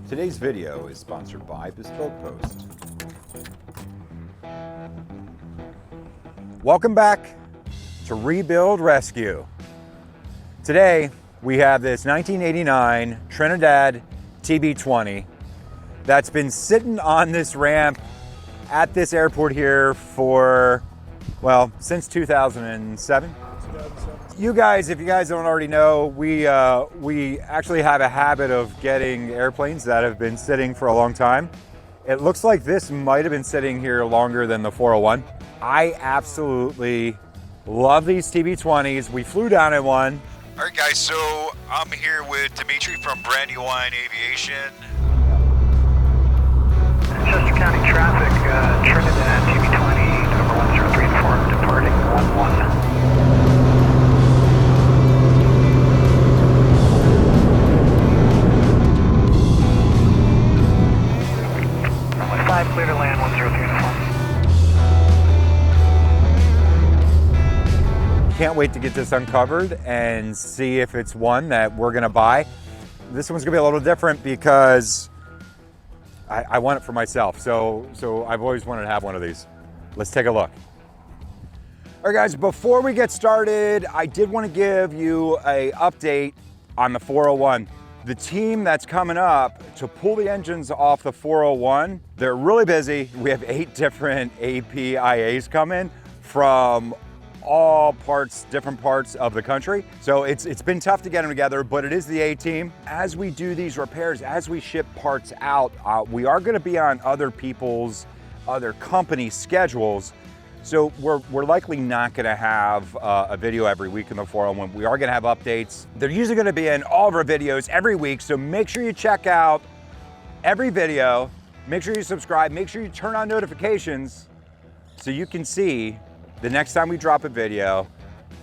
Today's video is sponsored by Bespoke Post. Welcome back to Rebuild Rescue. Today we have this 1989 Trinadad TB20 that's been sitting on this ramp at this airport here for, well, since 2007. You guys, if you guys don't already know, we actually have a habit of getting airplanes that have been sitting for a long time. It looks like this might have been sitting here longer than the 401. I absolutely love these TB20s. We flew down in one. All right, guys, so I'm here with Dimitri from Brand New Wine Aviation. Chester County traffic, Trinidad TB20, number 10324, departing 11. Runway 5, clear to land, 103 uniform. Can't wait to get this uncovered and see if it's one that we're gonna buy. This one's gonna be a little different because I want it for myself. So I've always wanted to have one of these. Let's take a look. All right, guys, before we get started, I did want to give you an update on the 401. The team that's coming up to pull the engines off the 401, they're really busy. We have 8 different APIAs coming from all parts, different parts of the country. So it's been tough to get them together, but it is the A team. As we do these repairs, as we ship parts out, we are gonna be on other people's, other company schedules. So we're likely not gonna have a video every week in the 401. We are gonna have updates. They're usually gonna be in all of our videos every week. So make sure you check out every video. Make sure you subscribe. Make sure you turn on notifications so you can see the next time we drop a video,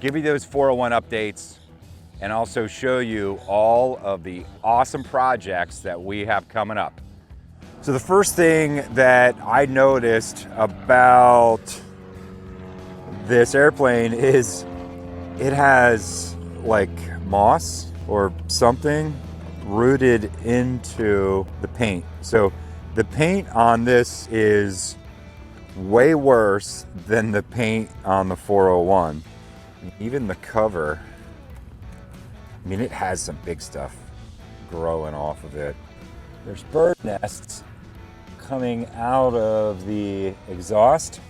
give you those 401 updates, and also show you all of the awesome projects that we have coming up. So the first thing that I noticed about this airplane is it has like moss or something rooted into the paint. So the paint on this is way worse than the paint on the 401. Even the cover, I mean, it has some big stuff growing off of it. There's bird nests coming out of the exhaust,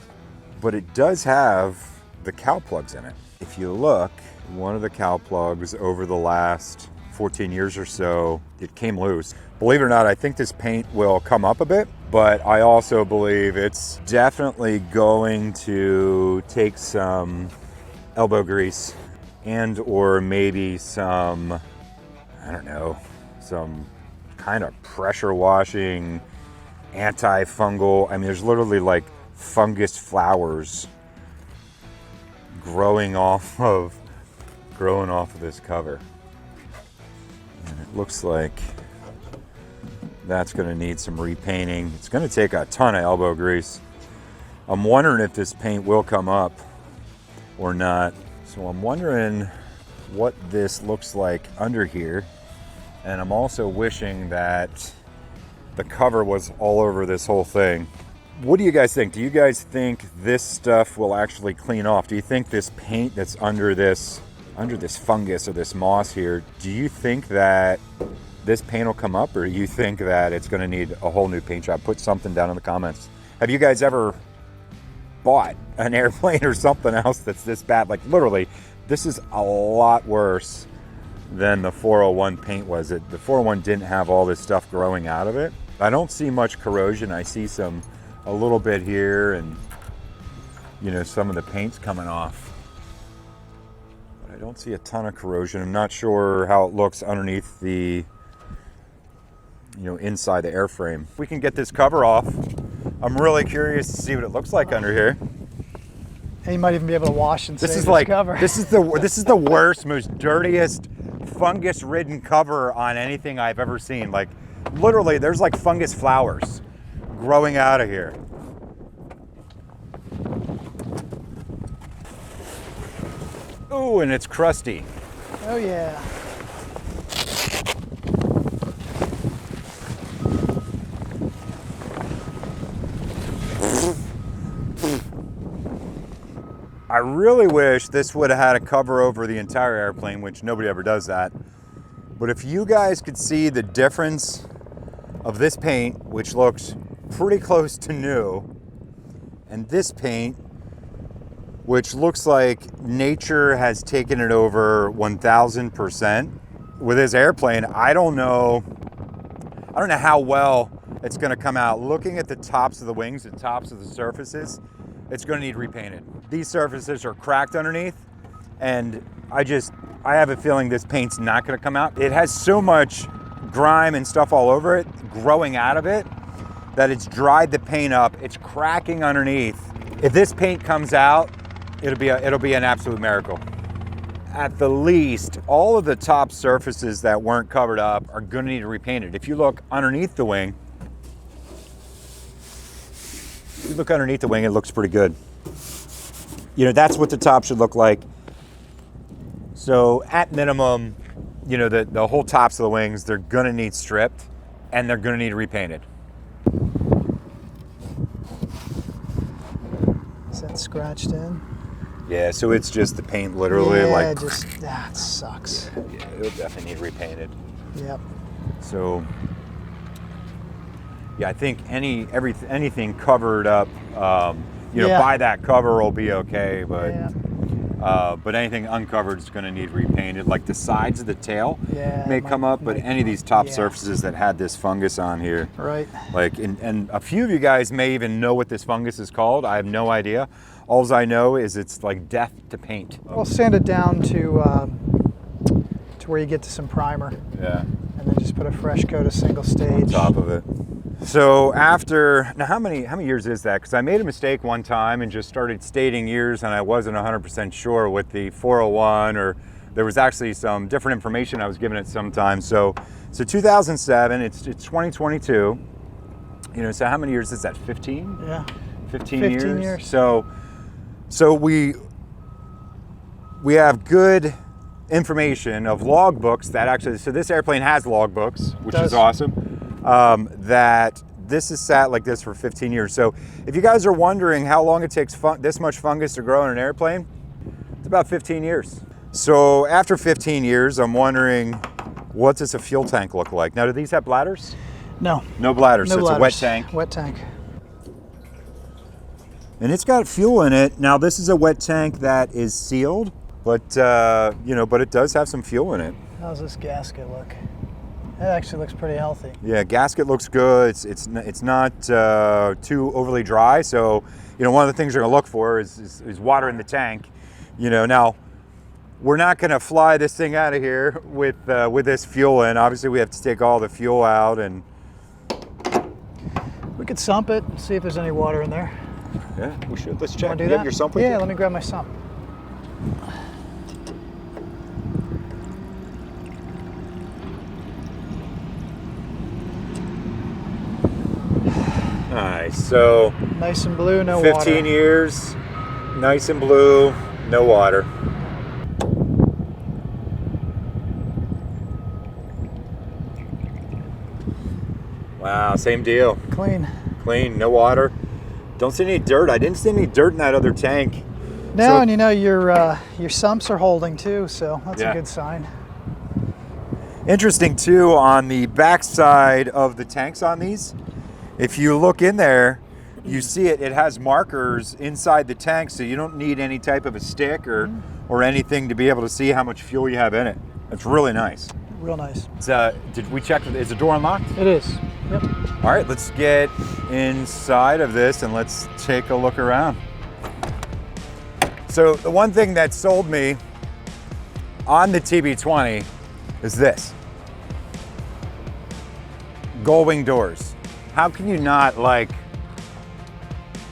but it does have the cowl plugs in it. If you look, one of the cowl plugs over the last 14 years or so, it came loose. Believe it or not, I think this paint will come up a bit, but I also believe it's definitely going to take some elbow grease and or maybe some, I don't know, some kind of pressure washing, antifungal. I mean, there's literally like fungus flowers growing off of this cover. And it looks like that's going to need some repainting. It's going to take a ton of elbow grease. I'm wondering if this paint will come up or not. So I'm wondering what this looks like under here. And I'm also wishing that the cover was all over this whole thing. What do you guys think? Do you guys think this stuff will actually clean off? Do you think this paint that's under this fungus or this moss here, do you think that this paint will come up, or do you think that it's going to need a whole new paint job? Put something down in the comments. Have you guys ever bought an airplane or something else that's this bad? Like literally, this is a lot worse than the 401 paint was. The 401 didn't have all this stuff growing out of it. I don't see much corrosion. I see a little bit here, and you know, some of the paint's coming off. But I don't see a ton of corrosion. I'm not sure how it looks underneath the, you know, inside the airframe. If we can get this cover off, I'm really curious to see what it looks like under here. And you might even be able to wash and This save is like cover. this is the worst, most dirtiest, fungus-ridden cover on anything I've ever seen. Like literally, there's like fungus flowers growing out of here. Ooh, and it's crusty. Oh yeah. really wish this would have had a cover over the entire airplane, which nobody ever does that. But if you guys could see the difference of this paint, which looks pretty close to new, and this paint, which looks like nature has taken it over 1000%. With this airplane, I don't know how well it's gonna come out. Looking at the tops of the wings, the tops of the surfaces, it's gonna need repainted. These surfaces are cracked underneath, and I have a feeling this paint's not gonna come out. It has so much grime and stuff all over it, growing out of it, that it's dried the paint up. It's cracking underneath. If this paint comes out, it'll be an absolute miracle. At the least, all of the top surfaces that weren't covered up are gonna need repainted. If you look underneath the wing, it looks pretty good. You know, that's what the top should look like. So at minimum, you know, the whole tops of the wings, they're gonna need stripped and they're gonna need repainted. Is that scratched in? Yeah, so it's just the paint literally like... that sucks. Yeah, it'll definitely need repainted. Yep. So, yeah, I think anything covered up, you know, by that cover will be okay, but anything uncovered is going to need repainted. Like the sides of the tail may come up, but any of these top surfaces that had this fungus on here, right? Like, and a few of you guys may even know what this fungus is called. I have no idea. All I know is it's like death to paint. We'll sand it down to where you get to some primer. Yeah. And then just put a fresh coat of single stage on top of it. So after, now how many years is that? Because I made a mistake one time and just started stating years, and I wasn't 100% sure with the 401, or there was actually some different information I was given at some time. So 2007, it's 2022. You know, so how many years is that? 15? Yeah. 15 years. So we have good information of logbooks that actually, so this airplane has logbooks, which is awesome. That this is sat like this for 15 years. So if you guys are wondering how long it takes this much fungus to grow in an airplane, it's about 15 years. So after 15 years, I'm wondering, what does a fuel tank look like? Now, do these have bladders? No. No bladders, no so bladders. It's a wet tank. Wet tank. And it's got fuel in it. Now, this is a wet tank that is sealed, but you know, but it does have some fuel in it. How's this gasket look? It actually looks pretty healthy. Yeah, gasket looks good. It's not too overly dry. So, you know, one of the things you're gonna look for is water in the tank. You know, now we're not gonna fly this thing out of here with this fuel in. Obviously, we have to take all the fuel out, and we could sump it and see if there's any water in there. Yeah, we should. Let's check. Do you that? have your sump with you? Yeah, let me grab my sump. All right, so nice and blue, no 15 water. 15 years, nice and blue, no water. Wow, same deal. Clean. Clean, no water. Don't see any dirt. I didn't see any dirt in that other tank. No, so, and you know your sumps are holding too, so that's a good sign. Interesting too, on the back side of the tanks on these, if you look in there, you see it has markers inside the tank, so you don't need any type of a stick or anything to be able to see how much fuel you have in it. It's really nice. Real nice. Did we check, is the door unlocked? It is. Yep. All right, let's get inside of this and let's take a look around. So the one thing that sold me on the TB20 is this. Gull wing doors. How can you not like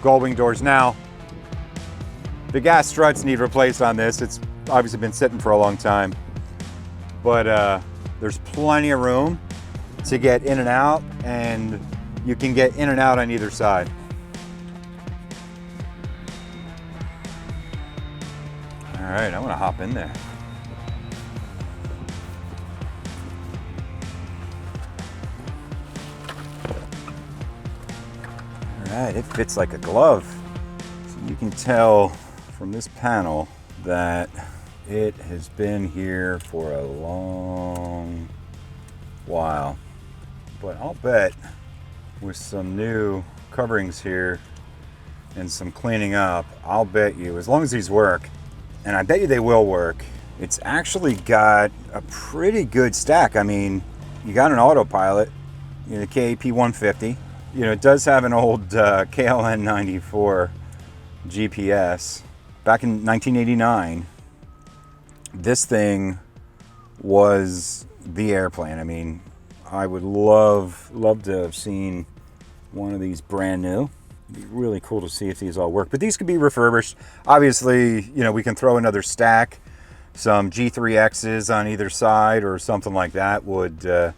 gull wing doors? Now, the gas struts need replaced on this. It's obviously been sitting for a long time, but there's plenty of room to get in and out, and you can get in and out on either side. All right, I'm gonna hop in there. All right, it fits like a glove. So you can tell from this panel that it has been here for a long while. But I'll bet with some new coverings here and some cleaning up, I'll bet you, as long as these work, and I bet you they will work, it's actually got a pretty good stack. I mean, you got an autopilot, you know, the KAP150. You know, it does have an old KLN 94 GPS. Back in 1989, this thing was the airplane. I mean, I would love to have seen one of these brand new. It'd be really cool to see if these all work. But these could be refurbished. Obviously, you know, we can throw another stack, some G3Xs on either side or something like that would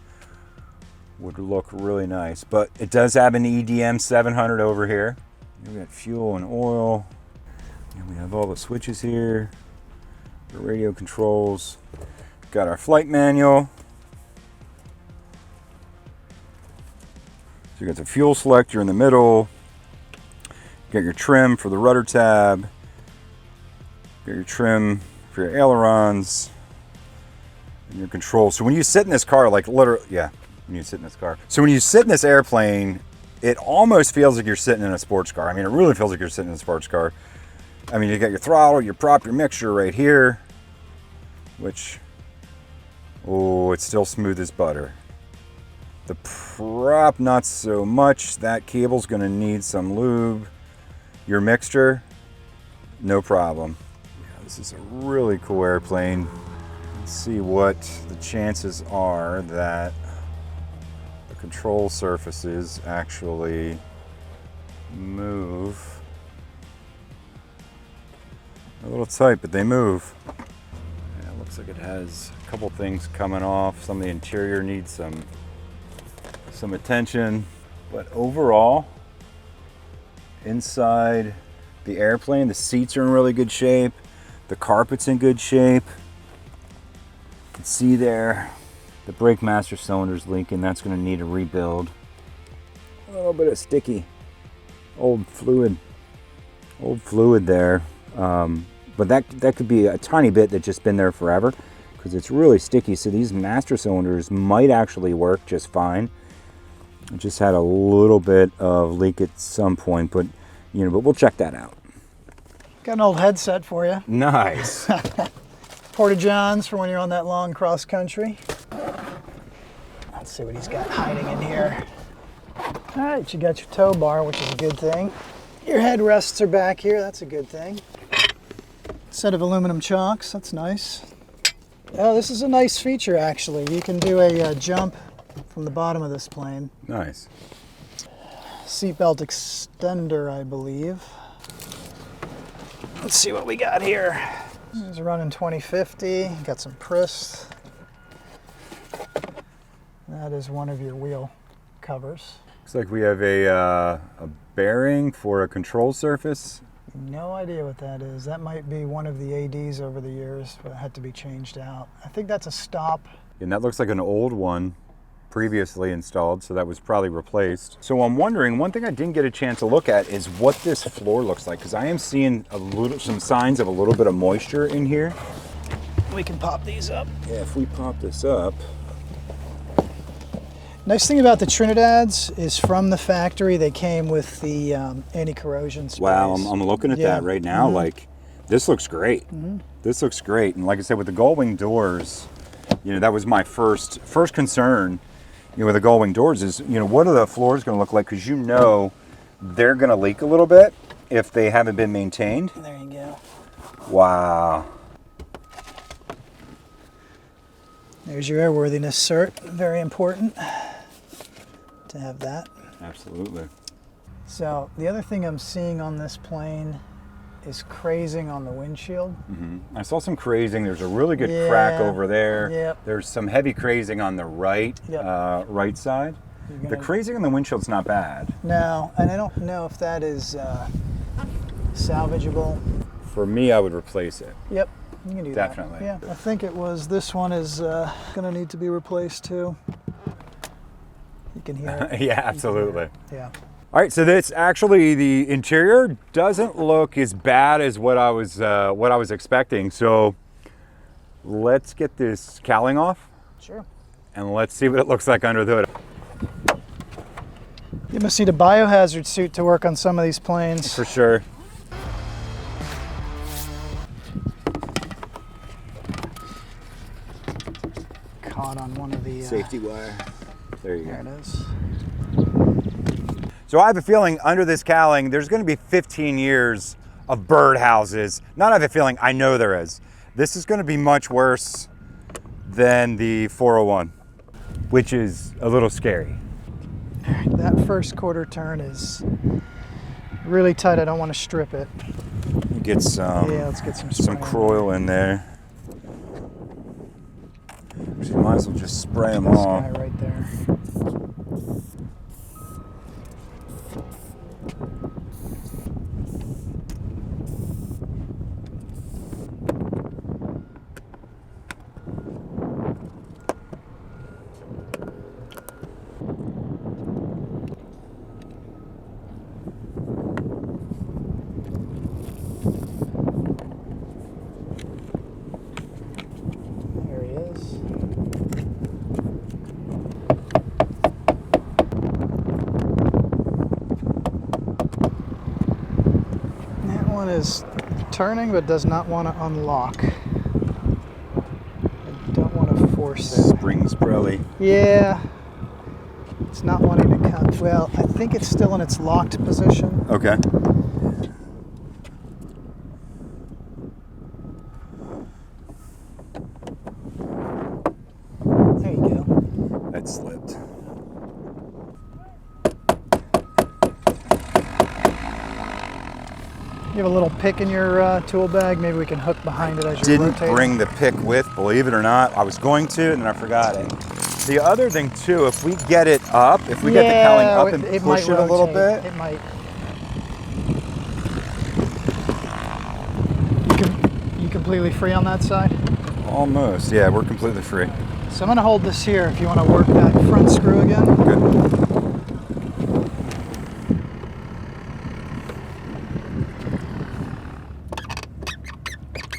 look really nice. But it does have an EDM 700 over here. We got fuel and oil. And we have all the switches here, the radio controls. Got our flight manual. So you got the fuel selector in the middle. You got your trim for the rudder tab. Got your trim for your ailerons and your controls. So when you sit in this car, like literally, yeah, when you sit in this car. So when you sit in this airplane, it almost feels like you're sitting in a sports car. I mean, it really feels like you're sitting in a sports car. I mean, you got your throttle, your prop, your mixture right here, which, oh, it's still smooth as butter. The prop, not so much. That cable's gonna need some lube. Your mixture, no problem. Yeah, this is a really cool airplane. Let's see what the chances are that the control surfaces actually move. A little tight, but they move. Yeah, it looks like it has a couple things coming off. Some of the interior needs some attention, but overall, inside the airplane, the seats are in really good shape. The carpet's in good shape. You can see there, the brake master cylinder's leaking. That's going to need a rebuild. A little bit of sticky old fluid there. But that could be a tiny bit that's just been there forever because it's really sticky. So these master cylinders might actually work just fine. I just had a little bit of leak at some point, but you know, but we'll check that out. Got an old headset for you. Nice. Porta Johns for when you're on that long cross country. Let's see what he's got hiding in here. All right, you got your tow bar, which is a good thing. Your headrests are back here. That's a good thing. Set of aluminum chocks. That's nice. Oh, this is a nice feature, actually. You can do a jump from the bottom of this plane. Nice. Seatbelt extender, I believe. Let's see what we got here. It's running 2050. Got some Priss. That is one of your wheel covers. Looks like we have a bearing for a control surface. No idea what that is. That might be one of the ADs over the years, but it had to be changed out. I think that's a stop. And that looks like an old one previously installed, so that was probably replaced. So I'm wondering, one thing I didn't get a chance to look at is what this floor looks like, because I am seeing some signs of a little bit of moisture in here. We can pop these up. Yeah, if we pop this up. Nice thing about the Trinadads is from the factory, they came with the anti-corrosion sprays. Wow, I'm looking at that right now. Like, this looks great. This looks great. And like I said, with the gull-wing doors, you know, that was my first concern, you know, with the gull-wing doors is, you know, what are the floors going to look like? Because you know they're going to leak a little bit if they haven't been maintained. There you go. Wow. There's your airworthiness cert. Very important to have that. Absolutely. So the other thing I'm seeing on this plane is crazing on the windshield. I saw some crazing. There's a really good crack over there. Yep. There's some heavy crazing on the right, right side. The crazing on the windshield's not bad. No, and I don't know if that is salvageable. For me, I would replace it. Yep, you can do Definitely. that. Yeah, I think it was, this one is gonna need to be replaced too. You can hear it. Yeah, absolutely. Yeah. All right, so this actually, the interior doesn't look as bad as what I was expecting. So let's get this cowling off. Sure. And let's see what it looks like under the hood. You must need a biohazard suit to work on some of these planes. For sure. Caught on one of the safety wire. There you there go. it is. So I have a feeling under this cowling, there's going to be 15 years of bird houses. Not I have a feeling, I know there is. This is going to be much worse than the 401, which is a little scary. That first quarter turn is really tight. I don't want to strip it. Get some, Yeah, let's get some Croil in there. Actually, might as well just spray them This off. guy right there. There he is. That one is turning but does not want to unlock. I don't want to force it. Springs probably. Yeah. It's not wanting to come. Well, I think it's still in its locked position. Okay. There you go. That slipped. You have a little pick in your tool bag. Maybe we can hook behind it as you're Didn't rotating. bring the pick with, believe it or not. I was going to, and then I forgot it. The other thing too, if we get it up, if we get the cowling up and it push might it a little rotate. bit. It might. You completely free on that side? Almost, yeah, we're completely free. So I'm going to hold this here if you want to work that front screw again. Good.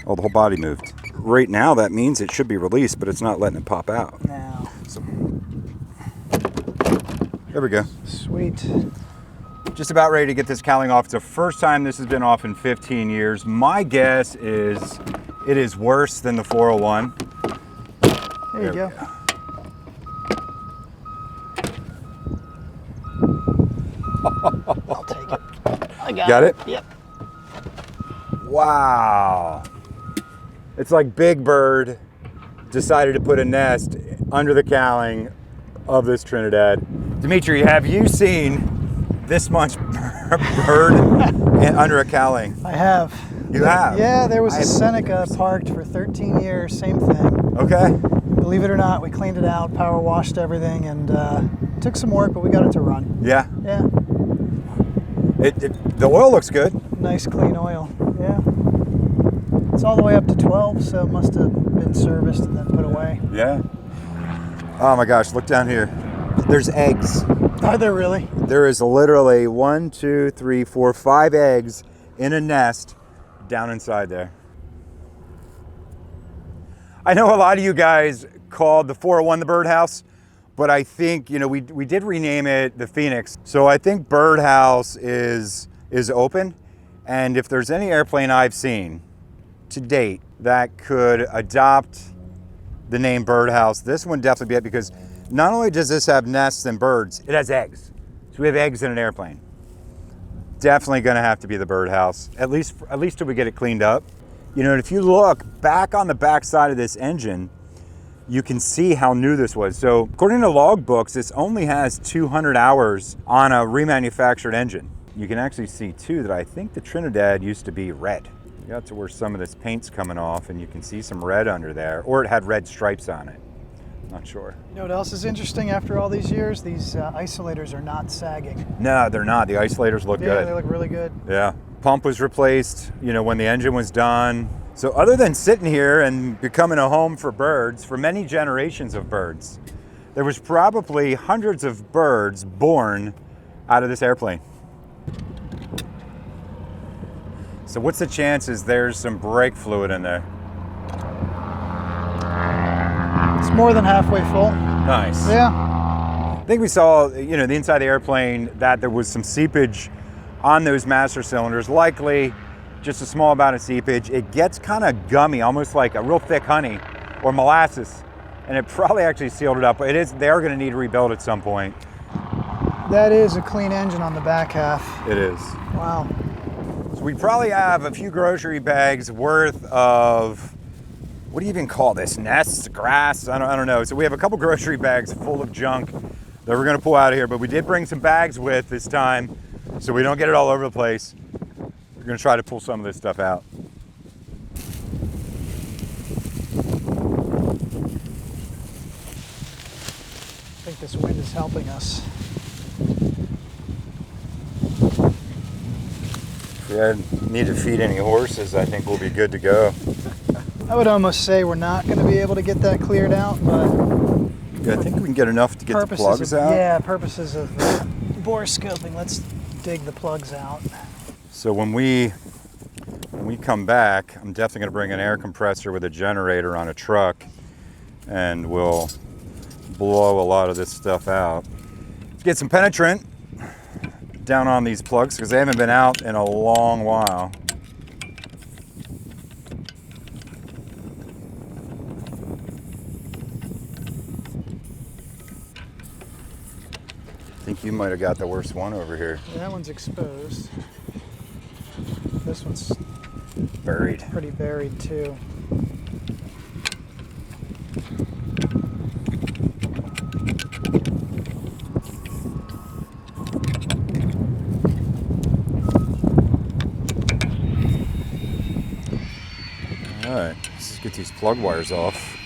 Oh, the whole body moved. Right now, that means it should be released, but it's not letting it pop out. Now. So, there we go. Sweet. Just about ready to get this cowling off. It's the first time this has been off in 15 years. My guess is it is worse than the 401. There you go. I'll take it. I Got it? Yep. Wow. It's like Big Bird decided to put a nest under the cowling of this Trinidad. Dimitri, have you seen this much bird under a cowling? I have. You have? Yeah, there was I a have Seneca never seen parked for 13 years, same thing. Okay. Believe it or not, we cleaned it out, power washed everything, and took some work, but we got it to run. Yeah. Yeah, The oil looks good. nice clean oil. Yeah. It's all the way up to 12, so it must have been serviced and then put away. Yeah. Oh my gosh, look down here. There's eggs. Are there really? There is literally 1, 2, 3, 4, 5 eggs in a nest down inside there. I know a lot of you guys called the 401 the birdhouse, but I think, you know, we did rename it the Phoenix. So I think birdhouse is open. And if there's any airplane I've seen to date that could adopt the name birdhouse, this one definitely be it, because not only does this have nests and birds, it has eggs. So we have eggs in an airplane. Definitely gonna have to be the birdhouse, at least till we get it cleaned up. You know, and if you look back on the back side of this engine, you can see how new this was. So according to log books, this only has 200 hours on a remanufactured engine. You can actually see too that I think the Trinidad used to be red. You got to where some of this paint's coming off and you can see some red under there, or it had red stripes on it. Not sure. You know what else is interesting after all these years? These isolators are not sagging. No, they're not. The isolators look Yeah, good. they look really good. Yeah. Pump was replaced, you know, when the engine was done. So other than sitting here and becoming a home for birds, for many generations of birds, there was probably hundreds of birds born out of this airplane. So what's the chances there's some brake fluid in there? It's more than halfway full. Nice. Yeah. I think we saw, you know, the inside of the airplane that there was some seepage on those master cylinders, likely just a small amount of seepage. It gets kind of gummy, almost like a real thick honey or molasses, and it probably actually sealed it up. They are going to need to rebuild at some point. That is a clean engine on the back half. It is. Wow. So we probably have a few grocery bags worth of, what do you even call this? Nests, grass? I don't know. So we have a couple grocery bags full of junk that we're going to pull out of here, but we did bring some bags with this time so we don't get it all over the place. We're going to try to pull some of this stuff out. I think this wind is helping us. If we need to feed any horses, I think we'll be good to go. I would almost say we're not going to be able to get that cleared out, but Yeah, I think we can get enough to get the plugs out. Yeah, purposes of bore scoping, let's dig the plugs out. So when we come back, I'm definitely going to bring an air compressor with a generator on a truck, and we'll blow a lot of this stuff out. Let's get some penetrant down on these plugs because they haven't been out in a long while. I think you might have got the worst one over here. Yeah, that one's exposed. This one's Buried. pretty buried too. All right, let's get these plug wires off.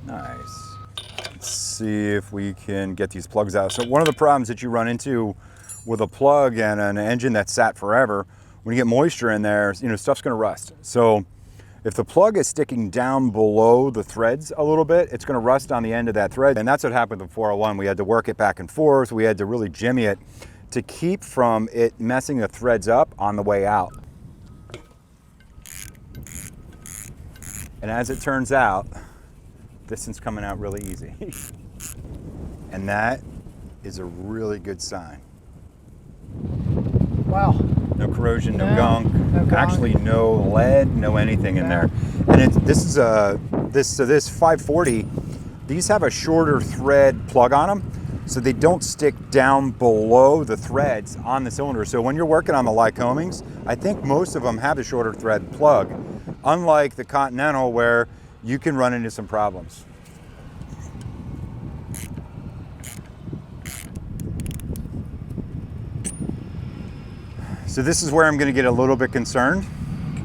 Nice. Let's see if we can get these plugs out. So one of the problems that you run into with a plug and an engine that's sat forever, when you get moisture in there, you know, stuff's gonna rust. So if the plug is sticking down below the threads a little bit, it's gonna rust on the end of that thread. And that's what happened with the 401. We had to work it back and forth. We had to really jimmy it to keep from it messing the threads up on the way out. And as it turns out, this one's coming out really easy. And that is a really good sign. Wow. No corrosion, no No, gunk, no gunk. actually no lead, no anything in there. And this 540, these have a shorter thread plug on them, so they don't stick down below the threads on the cylinder. So when you're working on the Lycomings, I think most of them have a shorter thread plug, unlike the Continental where you can run into some problems. So this is where I'm going to get a little bit concerned.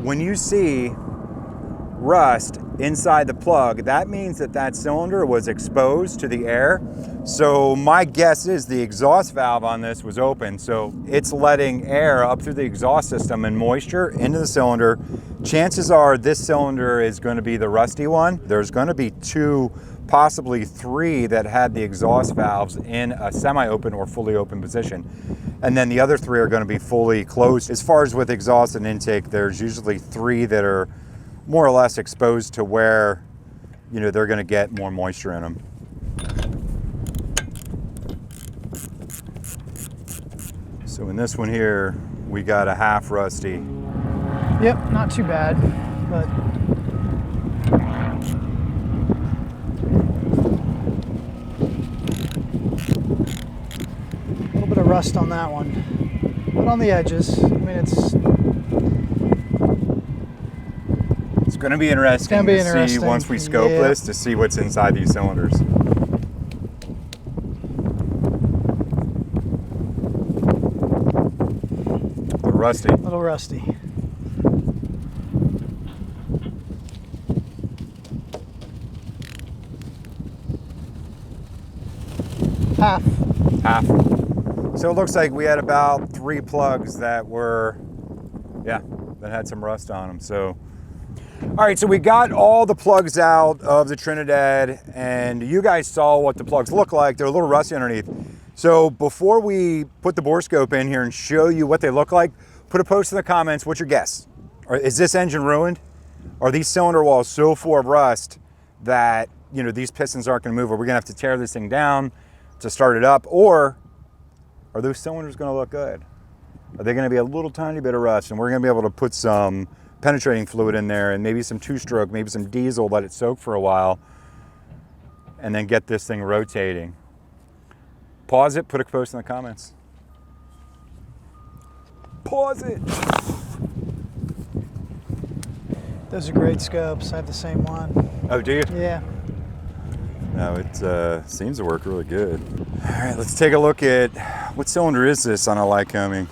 When you see rust inside the plug, that means that that cylinder was exposed to the air. So my guess is the exhaust valve on this was open, so it's letting air up through the exhaust system and moisture into the cylinder. Chances are this cylinder is going to be the rusty one. There's going to be 2, possibly 3 that had the exhaust valves in a semi-open or fully open position. And then the other 3 are going to be fully closed. As far as with exhaust and intake, there's usually 3 that are more or less exposed to where, you know, they're going to get more moisture in them. So in this one here, we got a half rusty. Yep, not too bad, but a little bit of rust on that one. But on the edges, I mean, it's going to be interesting to see once we scope Yeah. this to see what's inside these cylinders. rusty. A little rusty. Half. Half. So it looks like we had about 3 plugs that were, yeah, that had some rust on them. So, all right, so we got all the plugs out of the Trinidad, and you guys saw what the plugs look like. They're a little rusty underneath. So before we put the bore scope in here and show you what they look like, put a post in the comments. What's your guess? Or is this engine ruined? Are these cylinder walls so full of rust that, you know, these pistons aren't going to move? Are we going to have to tear this thing down to start it up? Or are those cylinders going to look good? Are they going to be a little tiny bit of rust, and we're going to be able to put some penetrating fluid in there and maybe some 2-stroke, maybe some diesel, let it soak for a while, and then get this thing rotating? Pause it, put a post in the comments. Pause it. Those are great scopes. I have the same one. Oh, do you? Yeah. No, it seems to work really good. All right, let's take a look at what cylinder is this on a Lycoming.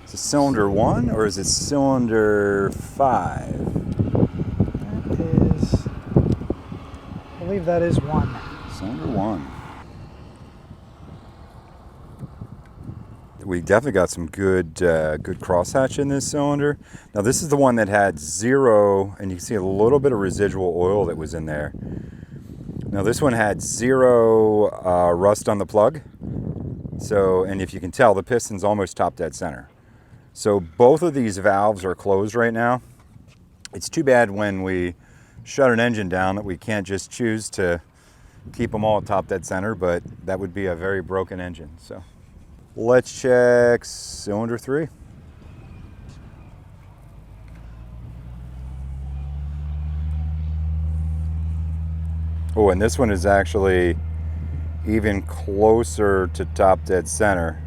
Is it cylinder 1 or is it cylinder 5? That is, I believe that is 1. Cylinder 1. We definitely got some good crosshatch in this cylinder. Now this is the one that had 0, and you can see a little bit of residual oil that was in there. Now this one had 0 rust on the plug. So, and if you can tell, the piston's almost top dead center. So both of these valves are closed right now. It's too bad when we shut an engine down that we can't just choose to keep them all at top dead center, but that would be a very broken engine. So let's check cylinder 3. Oh, and this one is actually even closer to top dead center.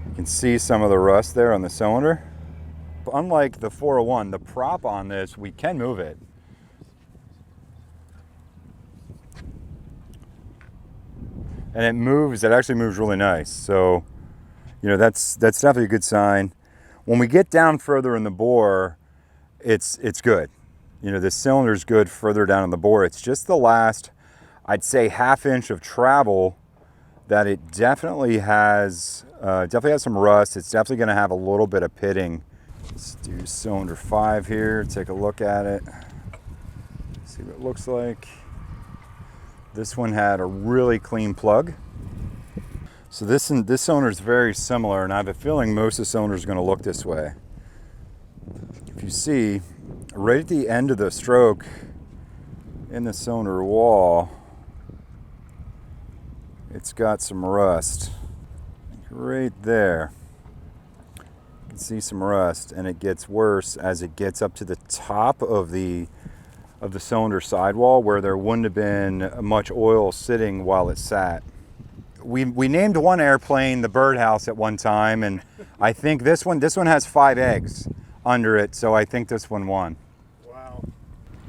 You can see some of the rust there on the cylinder. Unlike the 401, the prop on this, we can move it. And it moves, it actually moves really nice. So, you know, that's definitely a good sign. When we get down further in the bore, it's good. You know, the cylinder's good further down in the bore. It's just the last, I'd say, ½ inch of travel that it definitely has some rust. It's definitely going to have a little bit of pitting. Let's do cylinder 5 here. Take a look at it. See what it looks like. This one had a really clean plug. So this cylinder is very similar, and I have a feeling most of the cylinders are going to look this way. If you see, right at the end of the stroke in the cylinder wall, it's got some rust. Right there. You can see some rust, and it gets worse as it gets up to the top of the cylinder sidewall where there wouldn't have been much oil sitting while it sat. We named one airplane the birdhouse at one time, and I think this one has 5 eggs under it, so I think this one won. Wow.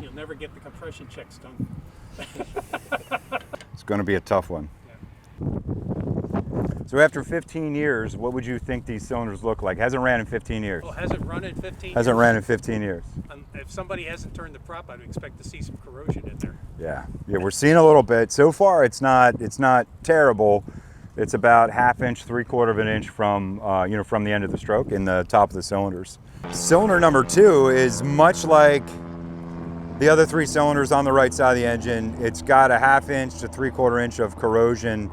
You'll never get the compression checks done. It's going to be a tough one. So after 15 years, what would you think these cylinders look like? Hasn't ran in 15 years. Well, hasn't run in 15 years? Hasn't ran in 15 years. If somebody hasn't turned the prop, I'd expect to see some corrosion in there. Yeah, we're seeing a little bit. So far, it's not terrible. It's about ½ inch, ¾ inch from from the end of the stroke in the top of the cylinders. Cylinder number 2 is much like the other 3 cylinders on the right side of the engine. It's got a ½ inch to ¾ inch of corrosion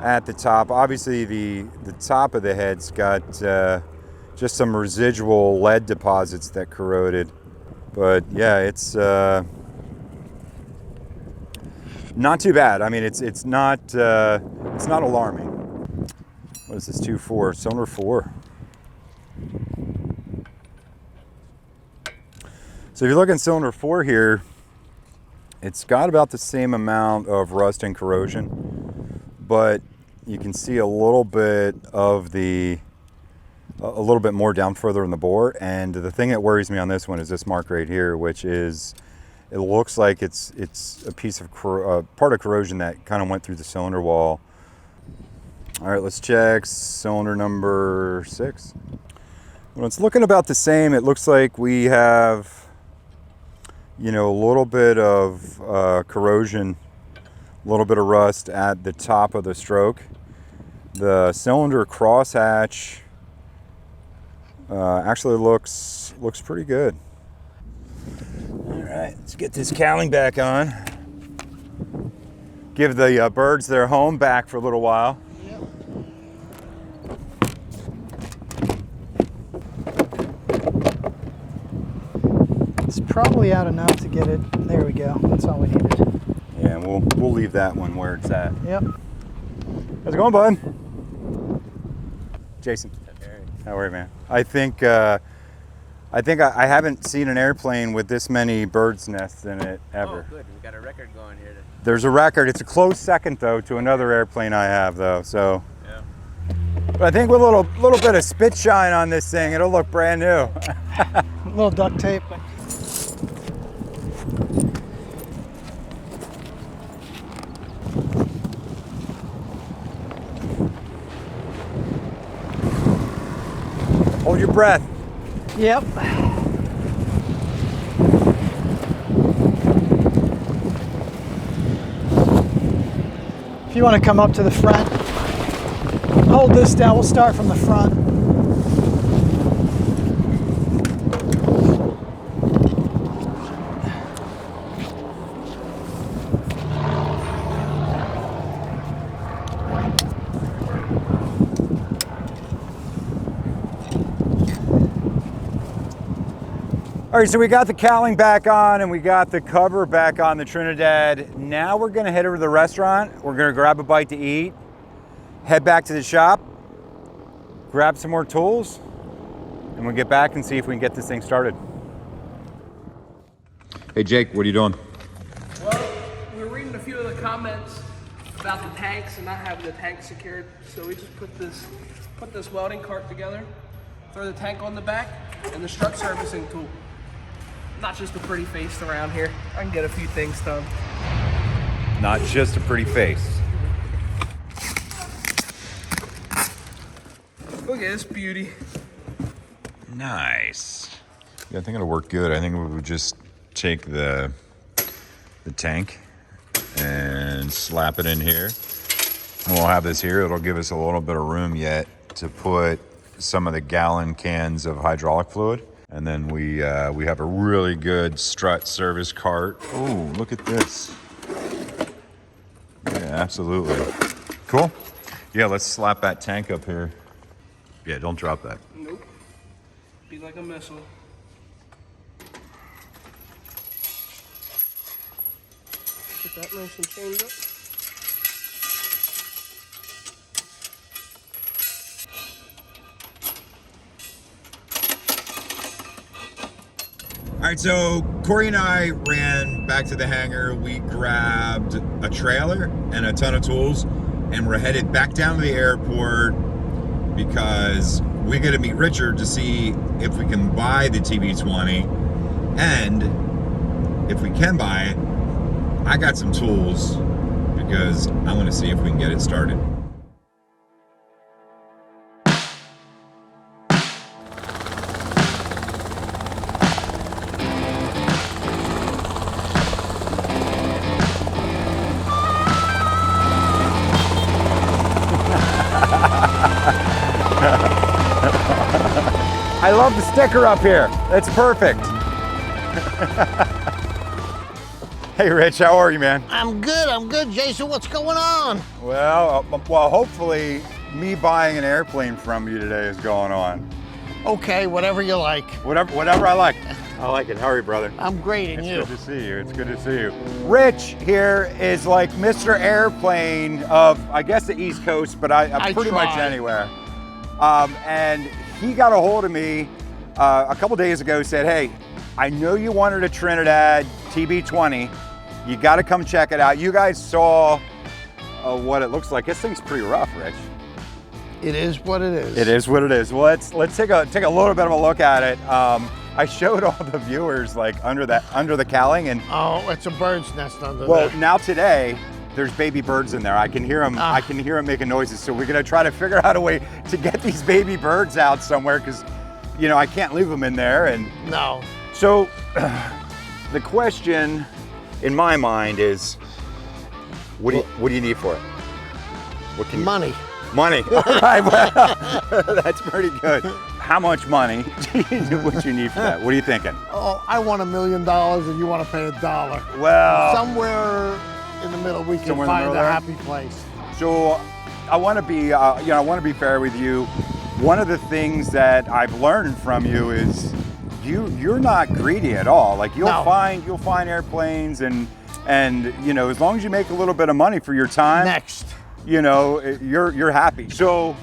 at the top. Obviously, the top of the head's got just some residual lead deposits that corroded. But yeah, it's not too bad. I mean, it's not alarming. What is this 2.4? Cylinder 4. So if you look in cylinder 4 here, it's got about the same amount of rust and corrosion, but you can see a little bit of a little bit more down further in the bore. And the thing that worries me on this one is this mark right here, which is, it looks like it's a piece of part of corrosion that kind of went through the cylinder wall. All right, let's check cylinder number 6. Well, it's looking about the same. It looks like we have, you know, a little bit of corrosion, a little bit of rust at the top of the stroke. The cylinder crosshatch actually looks pretty good. All right, let's get this cowling back on. Give the birds their home back for a little while. It's probably out enough to get it. There we go. That's all we needed. Yeah, and we'll leave that one where it's at. Yep. How's it going, bud? Jason. How are you, man? I think I haven't seen an airplane with this many birds' nests in it ever. Oh, good. We got a record going here. There's a record. It's a close second though to another airplane I have though. So. Yeah. But I think with a little bit of spit shine on this thing, it'll look brand new. A little duct tape. Hold your breath. Yep. If you want to come up to the front, hold this down. We'll start from the front. All right, so we got the cowling back on and we got the cover back on the Trinidad. Now we're gonna head over to the restaurant. We're gonna grab a bite to eat, head back to the shop, grab some more tools, and we'll get back and see if we can get this thing started. Hey Jake, what are you doing? Well, we were reading a few of the comments about the tanks and not having the tank secured, so we just put this welding cart together, throw the tank on the back, and the strut servicing tool. Not just a pretty face around here. I can get a few things done. Not just a pretty face. Look at this beauty. Nice. Yeah, I think it'll work good. I think we would just take the tank and slap it in here. And we'll have this here. It'll give us a little bit of room yet to put some of the gallon cans of hydraulic fluid. And then we have a really good strut service cart. Oh, look at this. Yeah, absolutely. Cool. Yeah, let's slap that tank up here. Yeah, don't drop that. Nope. Be like a missile. Get that nice and chained up. All right, so Corey and I ran back to the hangar. We grabbed a trailer and a ton of tools, and we're headed back down to the airport because we got to meet Richard to see if we can buy the TB20, and if we can buy it, I got some tools because I want to see if we can get it started. I love the sticker up here. It's perfect. Hey Rich, how are you, man? I'm good, Jason. What's going on? Well, hopefully me buying an airplane from you today is going on. Okay, whatever you like. Whatever I like. I like it. How are you, brother? I'm great, and you? It's good to see you. It's good to see you. Rich here is like Mr. Airplane of, I guess, the East Coast, but I pretty much anywhere. And he got a hold of me a couple days ago, said, hey, I know you wanted a Trinidad TB20. You got to come check it out. You guys saw what it looks like. This thing's pretty rough, Rich. It is what it is. It is what it is. Well, let's take a little bit of a look at it. I showed all the viewers like under the cowling, and oh, it's a bird's nest under there. well, now today there's baby birds in there. I can hear them. I can hear them making noises. So we're gonna try to figure out a way to get these baby birds out somewhere, because, you know, I can't leave them in there. And No. so the question in my mind is, what do you need for it? What can Money. Money. All right. Well, that's pretty good. How much money would you need for that? What are you thinking? Oh, I want $1 million and you want to pay $1. Well, Somewhere in the middle, we can Somewhere in the find middle a there? happy place. so I want to be, I want to be fair with you. One of the things that I've learned from you is you're not greedy at all. Like you'll No. find airplanes and you know, as long as you make a little bit of money for your time, Next. you know, you're happy. So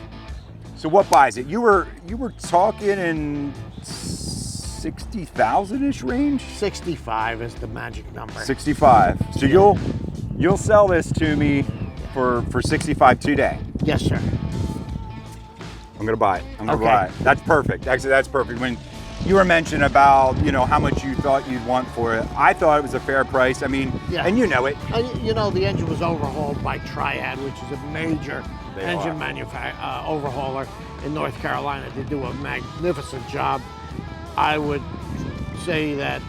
what buys it? You were talking in 60,000-ish range? 65 is the magic number. 65. So you'll sell this to me for 65 today. Yes, sir. I'm gonna buy it. I'm gonna Okay. buy it. That's perfect. Actually, that's perfect. When you were mentioning about, you know, how much you thought you'd want for it, I thought it was a fair price. I mean, Yeah. and you know it. You know, the engine was overhauled by Trinadad, which is a major They engine are. overhauler in North Carolina. They do a magnificent job. I would say that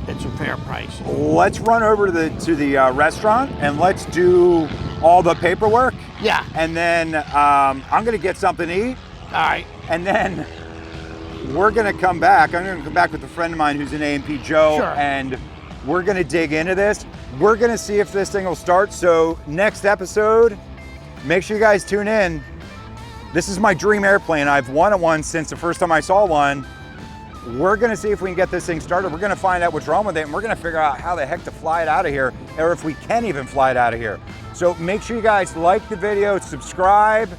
it's a fair price. Let's run over to the restaurant and let's do all the paperwork. Yeah. And then I'm gonna get something to eat, All right. and then we're gonna come back. I'm gonna come back with a friend of mine who's an A&P Joe, Sure. and we're gonna dig into this. We're gonna see if this thing will start. So next episode, make sure you guys tune in. This is my dream airplane. I've wanted one since the first time I saw one. We're gonna see if we can get this thing started. We're gonna find out what's wrong with it, and we're gonna figure out how the heck to fly it out of here, or if we can even fly it out of here. So make sure you guys like the video, subscribe,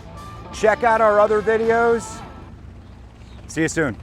check out our other videos. See you soon.